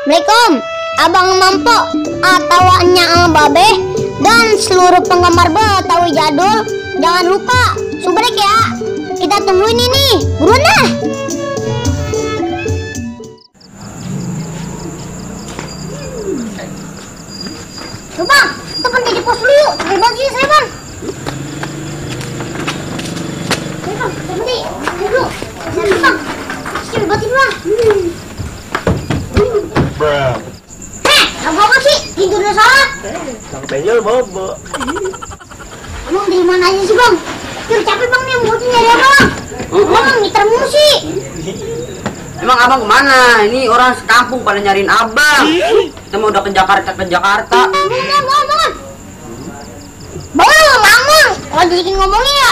Assalamualaikum, Abang Mampo atau Nya Babe dan seluruh penggemar Betawi jadul. Jangan lupa subrek ya. Kita tungguin ini, buruan dah. Coba, kita kan jadi pos dulu yuk. Cari bagi saya bang. Ayo bang, berhenti. Dulu, saya bang. Cari bagi dulu bang. Abang sih tidur udah salah. Bang Penyol bobo. Emang dari mana aja sih bang? Udah capek bang nih, mau nyari abang. Abang ngiter mulu sih. Emang abang kemana? Ini orang sekampung pada nyariin abang. Kita mau udah ke Jakarta. Bangun. Bangun. Kalau jadi ngomongnya ya.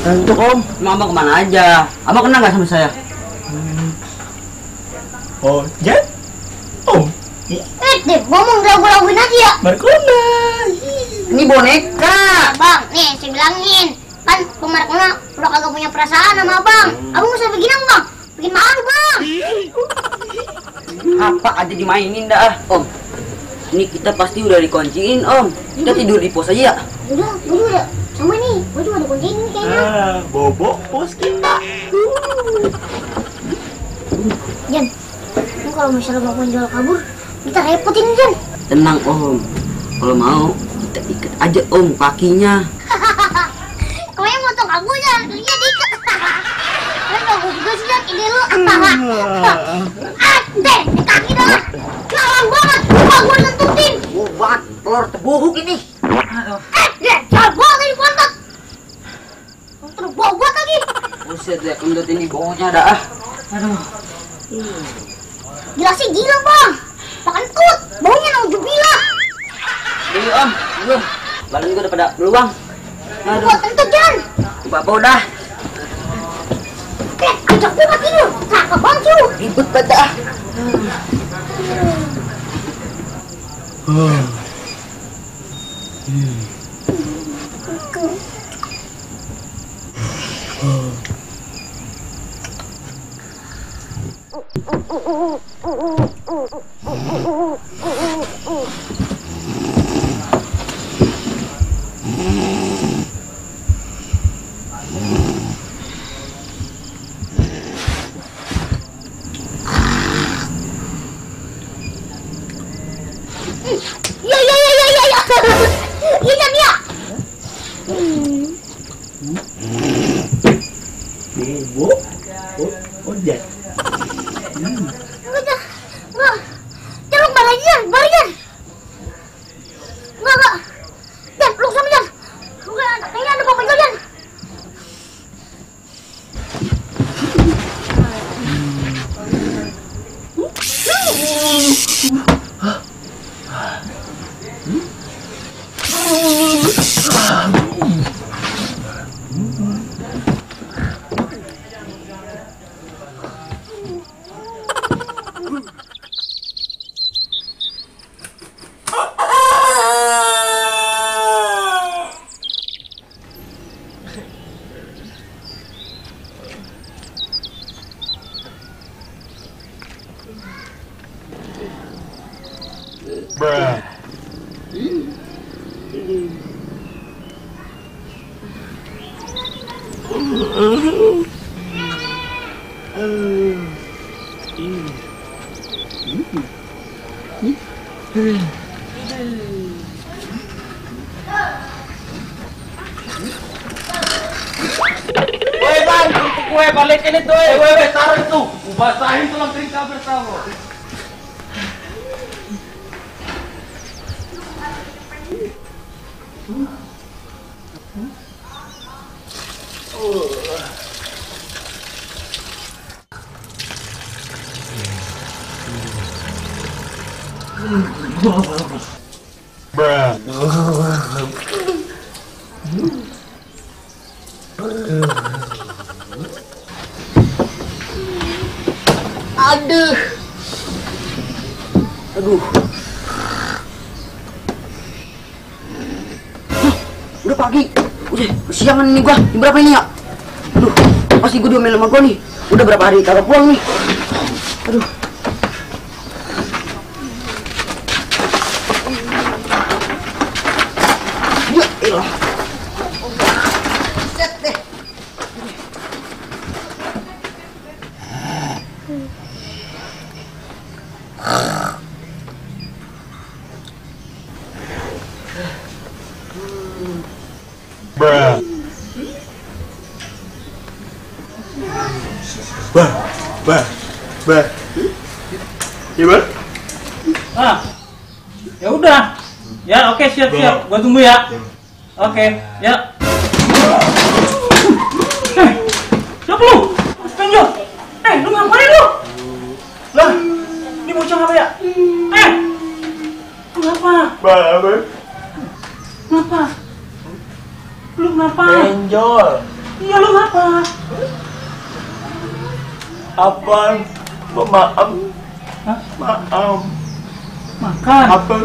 Untuk om, emang abang kemana aja? Abang kenal nggak sama saya? Oh, Jan? Om? Deh, ngomong lagu-laguin aja ya. Markona. Ini boneka. Bang, nih saya bilangin. Kan pemarkona udah kagak punya perasaan sama abang. Abang usah begini bang. Bikin malu bang. Apa aja dimainin dah. Om, ini kita pasti udah dikunciin om. Kita tidur di pos aja ya? Udah, gue juga sama nih. Gue juga ada kunciin nih kayaknya. Bobo pos kita. Jan, ini kalau misalnya bang jual kabur, kita repotin Jan. Tenang om. Kalau mau kita ikat aja om kakinya. Kau yang mau kabur Jan, dia diikat. Kan bagus juga sih Jan, ide lu. Deh, di kaki dah. Galang banget, bang gue nentutin. Buat telur tebuhuk ini. Deh, jago tadi pantat. Terus bobot lagi. Buset deh, kentut ini baunya dah. Aduh. Gila sih gila bang. Makan kut, baunya naujubillah. Ini om, belum. Badan gue udah pada beluang. Aduh, Buat kentut Jan. bapak udah. Ajak gue tidur. Cakep banget sih lu. Ribet pada. Ya. Iya Jan ya. Bobo. Oh, Jan. Enggak. Jan, lu balik Jan, balik Jan. Enggak. Jan, lu sama Jan. Lu kayaknya ada apa-apa Jan. Bruh. Woi bang, kue balik ini tuh, woi taruh itu, basahin tulang kering kabel tahu. Bruh. Aduh. Udah pagi. Udah, siangan nih gua. Jam berapa ini ya? Aduh. pasti gue diomelin sama gue nih. Udah berapa hari kagak pulang nih. Aduh. Ya elah. Set deh. Bruh. Bah. Gimana? Ya udah. Ya oke, siap. Gua tunggu ya. Oke, ya. Siapa lu? Mas Penjo. Lu ngapain lu? Lah, ini bocah apa ya? Kenapa? Bah. Kenapa? Lu kenapa? Benjol. Iya, lu kenapa? Apaan? Maaf. Hah? Maaf. Makan? Apa?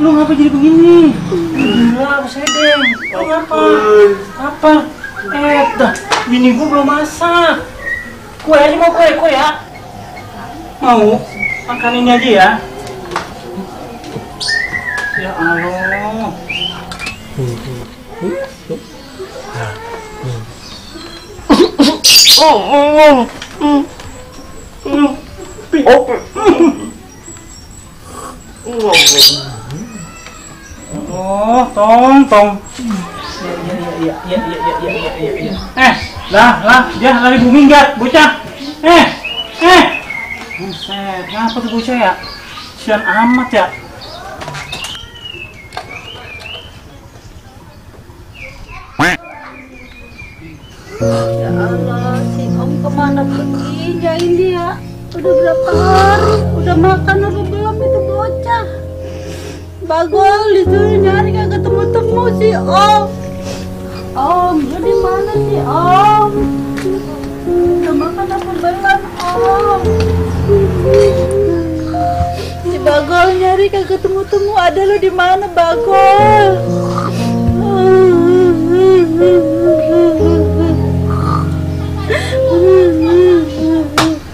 Lu ngapa jadi begini? Gila, aku sedeng. Lu ngapa? Apa? Dah, bini gua belum masak. Kue aja mau kue ya? Mau? Makan ini aja ya? Ya Allah. Oh, tong. Ya. Lah, dia lari bumi enggak, bocah. Buset, ngapa tuh bocah ya? Sian amat ya. Ya Allah, si Om kemana pergi? Jain dia. Udah berapa hari? Udah makan apa belum itu bocah? Bagol disuruh nyari gak ketemu-temu si Om. Om, lu di mana sih Om? Udah makan apa belum Om? Si Bagol nyari gak ketemu-temu. Ada lu di mana Bagol?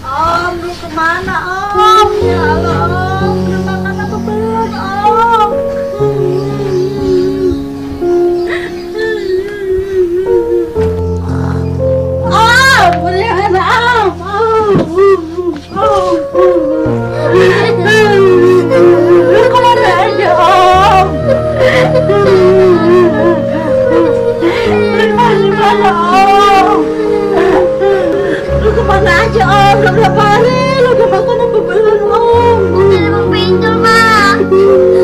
Om, lu kemana Om? Ya Allah Om, udah makan apa belum Om? Om, bagaimana Om? Lu kemana aja Om? Lu kemana Om? Lu kemana aja Om? Udah berapa hari? Lu udah makan apa belum Om? Udah mau pinjol, Ma.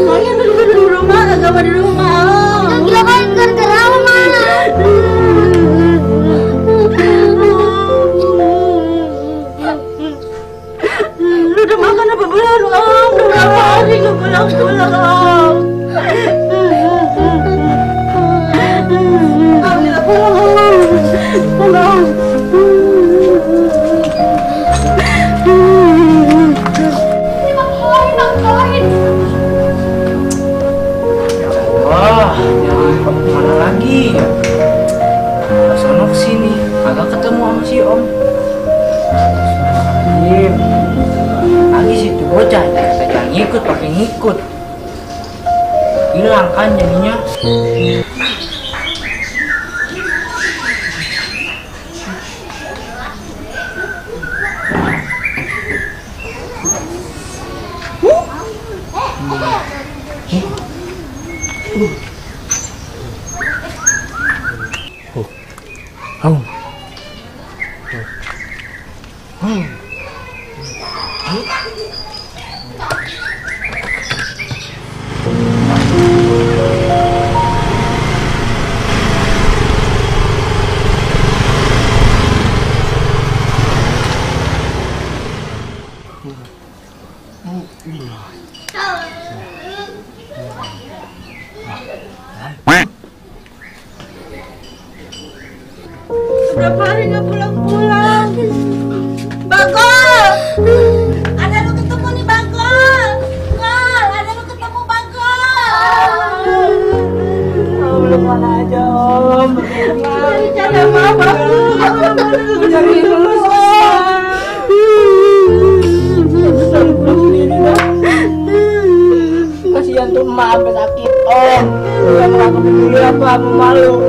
Soalnya lu juga di rumah, agak di rumah Om. Udah gila kan gara-gara apa, Ma? Lu udah makan apa belum Om? Udah berapa hari gak pulang-pulang Om? Om, ya pulang. Wah, mana lagi ya? Sono kesini, agak ketemu sama si Om. Astagfirullahaladzim. Lagi situ bocah, jangan ngikut, pakai ngikut. Hilang kan jadinya. Berapa hari nggak pulang-pulang? Bagol, ada lu cuma sampai sakit om. Gak mau aku peduli apa malu.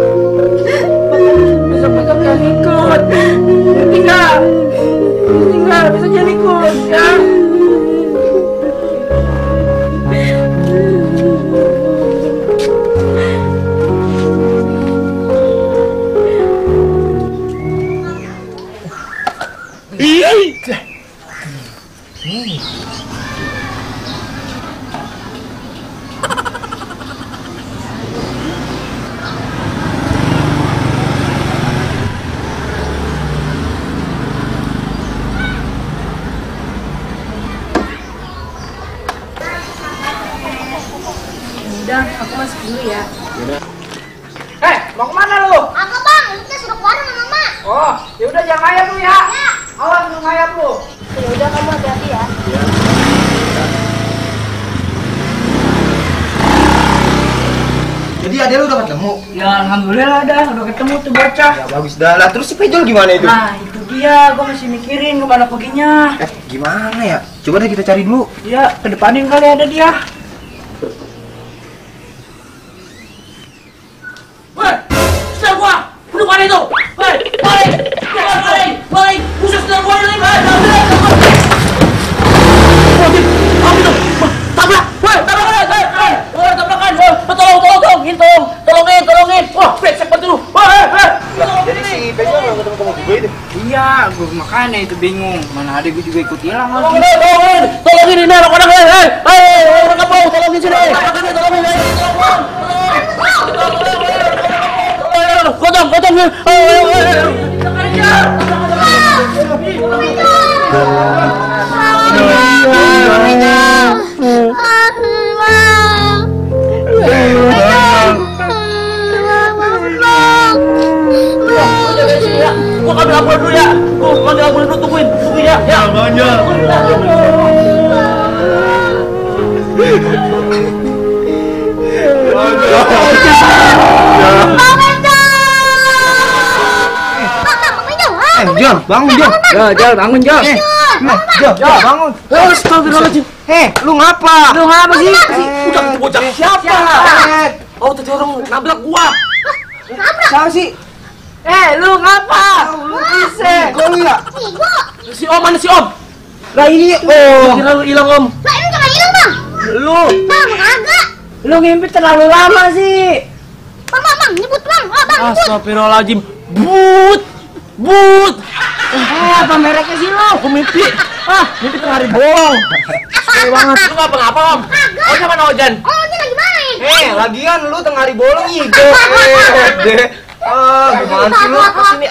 Besok jangan ikut. Ngerti nggak? Besok jangan ikut ya. Udah, aku masuk dulu ya. Mau kemana lu? Apa bang? Kita suruh keluar sama mama. Oh, ya udah jangan ngayap lu ya. Awas lu ngayap lu. Ya udah, kamu hati-hati ya. Jadi adek lu udah ketemu? Ya alhamdulillah udah ketemu tuh bocah. Ya bagus dah lah. Terus si Pejol gimana itu? Nah itu dia, gua masih mikirin kemana perginya. Gimana ya? Coba deh kita cari dulu. Dia kedepanin kali ada dia. Woi, setel gua! Duduk mana itu? Woi, balik! Khusus setel gua ini, Tolongin! Wah, brengsek banget lu! Jadi si Pejol gak ketemu-ketemu juga itu? Iya, gue makanya itu bingung. Mana ada gue juga ikut hilang lagi. Tolongin ini anak-anak, orang kampung, tolongin sini. Gotong. Gua ambil abon dulu ya. Gua ambil abon dulu, tungguin ya. Ya, banyak. Jol, bangun Jol. Jal, bangun Jal. Jol, bangun. Astagfirullahaladzim. Lu ngapa? Lu ngapa sih? Udah bocah siapa? Oh, tadi orang nabrak gua. Siapa sih? Lu ngapa? Lu bisa. Kok lu ya? Si Om mana si Om? Lah ini, Kira lu hilang Om. Lah ini jangan hilang bang. Lu. Bang, kagak. Lu ngimpi terlalu lama sih. Bang, nyebut bang. Ah, bang, nyebut. Astagfirullahaladzim. But. Apa mereknya sih lu? Aku mimpi. Mimpi tengah hari bolong. Sekali banget. Lu ngapa-ngapa Om? Oh, sama Ojan. Oh, ini lagi main. lagian lu tengah hari bolong hijau. Gimana sih lu? Kesini